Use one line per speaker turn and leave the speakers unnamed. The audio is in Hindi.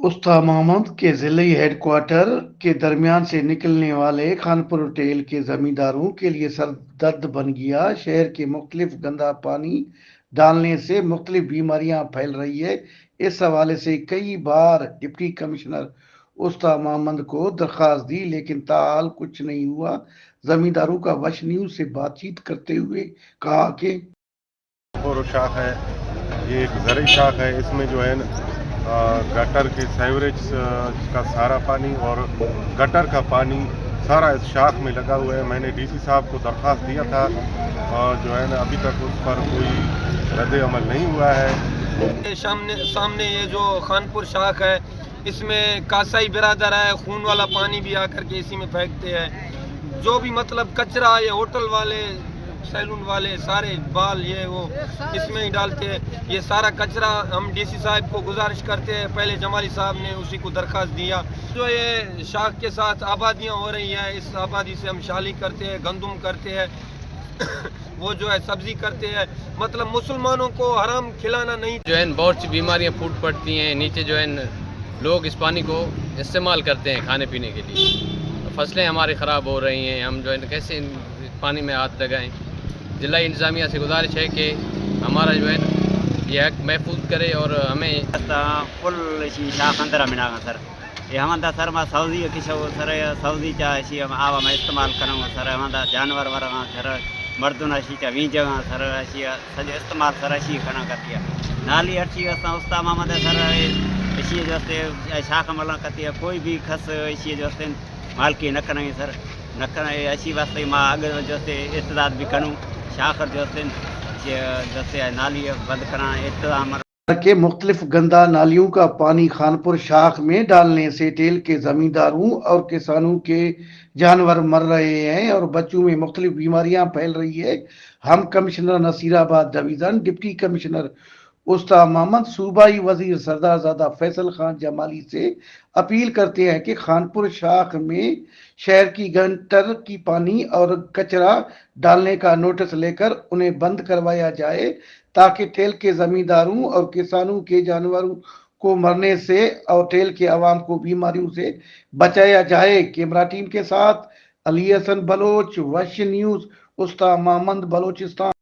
उस्ता मोहम्मद के ज़िले हेडक्वार्टर के दरमियान से निकलने वाले खानपुर टेल के जमींदारों के लिए सरदर्द बन गया। शहर के मुख्तलिफ गंदा पानी डालने से मुख्तलिफ बीमारियां फैल रही है। इस हवाले से कई बार डिप्टी कमिश्नर उस्ता मोहम्मद को दरखास्त दी, लेकिन ताहाल कुछ नहीं हुआ। जमींदारों का वश न्यूज से बातचीत करते हुए कहा कि
और शाख है, ये एक ज़रूरी शाख है। इसमें जो है गटर के सीवरेज का सारा पानी और गटर का पानी सारा इस शाख में लगा हुआ है। मैंने डीसी साहब को दरख्वास्त दिया था और जो है ना अभी तक उस पर कोई रद्द अमल नहीं हुआ है।
सामने ये जो खानपुर शाख है, इसमें कासाई बिरादर है, खून वाला पानी भी आकर के इसी में फेंकते हैं। जो भी मतलब कचरा, ये होटल वाले, सैलून वाले, सारे बाल ये वो इसमें ही डालते हैं। ये सारा कचरा हम डीसी साहब को गुजारिश करते हैं। पहले जमाली साहब ने उसी को दरखास्त दिया। जो ये शाख के साथ आबादियां हो रही हैं, इस आबादी से हम शाली करते हैं, गंदुम करते हैं वो जो है सब्जी करते हैं। मतलब मुसलमानों को हराम खिलाना नहीं।
जो है बहुत सी बीमारियां फूट पड़ती हैं। नीचे जो है लोग इस पानी को इस्तेमाल करते हैं खाने पीने के लिए। फसलें हमारी ख़राब हो रही हैं। हम जो है कैसे पानी में हाथ लगाएं। जिला इंतज़ामिया से गुजारिश है कि हमारा जो है ये हक महफूज करे और हमें
फुल शाख अंदर मिना सर ये हम सर मां सऊदी किशो सर सऊदी चा अशी आवा में इस्तेमाल करूँ सर हम जानवर वर सर मर्दुन अशी चा वीज सर अशी सॼो इस्तेमाल सर अशी खना करती है। नाली अची असां उस्ता मोहम्मद सर अशी जो शाख मल करती है। कोई भी खस अशी जो मालकी न करें सर न करें अशी वास्ते मां अगर जो इस्तेदाद भी करूँ शाखर जो नाली बंद कराना इंतजाम
के मुख्तलिफ गंदा नालियों का पानी खानपुर शाख में डालने से टेल के जमींदारों और किसानों के जानवर मर रहे हैं और बच्चों में मुख्तलिफ बीमारियां फैल रही है। हम commissioner Nasirabad division deputy commissioner Usta Mohammad, सूबाई वजीर सरदारजादा फैसल खान जमाली से अपील करते हैं कि खानपुर शाख में शहर की गटर की पानी और कचरा डालने का नोटिस लेकर उन्हें बंद करवाया जाए, ताकि टेल के जमींदारों और किसानों के जानवरों को मरने से और टेल के अवाम को बीमारियों से बचाया जाए। कैमरा टीम के साथ अली हसन बलोच, वश न्यूज, उस्ता मोहम्मद, बलोचिस्तान।